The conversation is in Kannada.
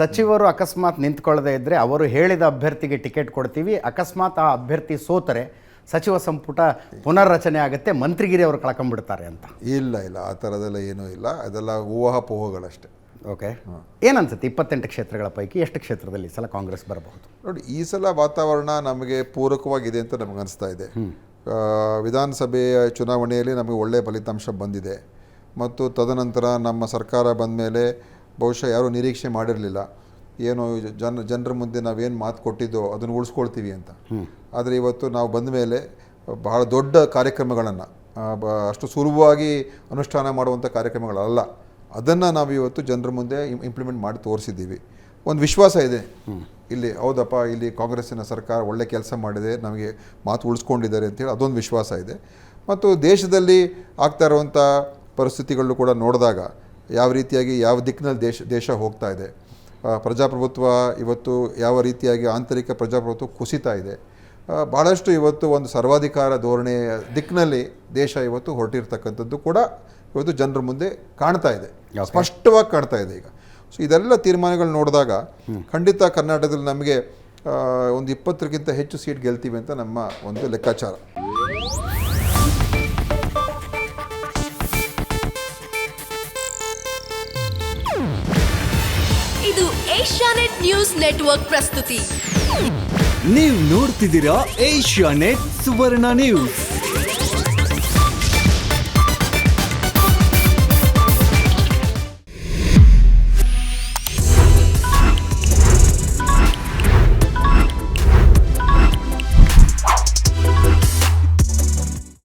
ಸಚಿವರು ಅಕಸ್ಮಾತ್ ನಿಂತ್ಕೊಳ್ಳದೆ ಇದ್ದರೆ ಅವರು ಹೇಳಿದ ಅಭ್ಯರ್ಥಿಗೆ ಟಿಕೆಟ್ ಕೊಡ್ತೀವಿ, ಅಕಸ್ಮಾತ್ ಆ ಅಭ್ಯರ್ಥಿ ಸೋತರೆ ಸಚಿವ ಸಂಪುಟ ಪುನರ್ರಚನೆ ಆಗುತ್ತೆ, ಮಂತ್ರಿಗಿರಿ ಅವರು ಕಳ್ಕೊಂಡ್ಬಿಡ್ತಾರೆ ಅಂತ. ಇಲ್ಲ ಆ ಥರದೆಲ್ಲ ಏನೂ ಇಲ್ಲ, ಅದೆಲ್ಲ ಊಹಾಪೋಹಗಳಷ್ಟೇ. ಓಕೆ, ಏನನ್ಸುತ್ತೆ 28 ಕ್ಷೇತ್ರಗಳ ಪೈಕಿ ಎಷ್ಟು ಕ್ಷೇತ್ರದಲ್ಲಿ ಈ ಸಲ ಕಾಂಗ್ರೆಸ್ ಬರಬಹುದು? ನೋಡಿ, ಈ ಸಲ ವಾತಾವರಣ ನಮಗೆ ಪೂರಕವಾಗಿದೆ ಅಂತ ನಮಗೆ ಅನಿಸ್ತಾ ಇದೆ. ವಿಧಾನಸಭೆಯ ಚುನಾವಣೆಯಲ್ಲಿ ನಮಗೆ ಒಳ್ಳೆಯ ಫಲಿತಾಂಶ ಬಂದಿದೆ ಮತ್ತು ತದನಂತರ ನಮ್ಮ ಸರ್ಕಾರ ಬಂದ ಮೇಲೆ ಬಹುಶಃ ಯಾರೂ ನಿರೀಕ್ಷೆ ಮಾಡಿರಲಿಲ್ಲ, ಏನು ಜನರ ಮುಂದೆ ನಾವೇನು ಮಾತು ಕೊಟ್ಟಿದ್ದೋ ಅದನ್ನು ಉಳಿಸ್ಕೊಳ್ತೀವಿ ಅಂತ. ಆದರೆ ಇವತ್ತು ನಾವು ಬಂದ ಮೇಲೆ ಬಹಳ ದೊಡ್ಡ ಕಾರ್ಯಕ್ರಮಗಳನ್ನು ಅಷ್ಟು ಸುಲಭವಾಗಿ ಅನುಷ್ಠಾನ ಮಾಡುವಂಥ ಕಾರ್ಯಕ್ರಮಗಳಲ್ಲ, ಅದನ್ನು ನಾವು ಇವತ್ತು ಜನರ ಮುಂದೆ ಇಂಪ್ಲಿಮೆಂಟ್ ಮಾಡಿ ತೋರಿಸಿದ್ದೀವಿ. ಒಂದು ವಿಶ್ವಾಸ ಇದೆ ಇಲ್ಲಿ, ಹೌದಪ್ಪ ಇಲ್ಲಿ ಕಾಂಗ್ರೆಸ್ಸಿನ ಸರ್ಕಾರ ಒಳ್ಳೆ ಕೆಲಸ ಮಾಡಿದೆ, ನಮಗೆ ಮಾತು ಉಳಿಸ್ಕೊಂಡಿದ್ದಾರೆ ಅಂತೇಳಿ ಅದೊಂದು ವಿಶ್ವಾಸ ಇದೆ. ಮತ್ತು ದೇಶದಲ್ಲಿ ಆಗ್ತಾ ಇರುವಂಥ ಪರಿಸ್ಥಿತಿಗಳು ಕೂಡ ನೋಡಿದಾಗ ಯಾವ ರೀತಿಯಾಗಿ ಯಾವ ದಿಕ್ಕಿನಲ್ಲಿ ದೇಶ ಹೋಗ್ತಾ ಇದೆ, ಪ್ರಜಾಪ್ರಭುತ್ವ ಇವತ್ತು ಯಾವ ರೀತಿಯಾಗಿ ಆಂತರಿಕ ಪ್ರಜಾಪ್ರಭುತ್ವ ಕುಸಿತಾ ಇದೆ, ಭಾಳಷ್ಟು ಇವತ್ತು ಒಂದು ಸರ್ವಾಧಿಕಾರ ಧೋರಣೆಯ ದಿಕ್ಕಿನಲ್ಲಿ ದೇಶ ಇವತ್ತು ಹೊರಟಿರ್ತಕ್ಕಂಥದ್ದು ಕೂಡ ಇವತ್ತು ಜನರ ಮುಂದೆ ಕಾಣ್ತಾ ಇದೆ, ಸ್ಪಷ್ಟವಾಗಿ ಕಾಣ್ತಾ ಇದೆ ಈಗ. ಸೊ ಇದೆಲ್ಲ ತೀರ್ಮಾನಗಳು ನೋಡಿದಾಗ ಖಂಡಿತ ಕರ್ನಾಟಕದಲ್ಲಿ ನಮಗೆ ಒಂದು 20ಕ್ಕಿಂತ ಹೆಚ್ಚು ಸೀಟ್ ಗೆಲ್ತೀವಿ ಅಂತ ನಮ್ಮ ಒಂದು ಲೆಕ್ಕಾಚಾರ. ಇದು ಏಷ್ಯಾನೆಟ್ ನ್ಯೂಸ್ ನೆಟ್ವರ್ಕ್ ಪ್ರಸ್ತುತಿ. ನೀವು ನೋಡ್ತಿದ್ದೀರಾ ಏಷ್ಯಾನೆಟ್ ಸುವರ್ಣ ನ್ಯೂಸ್.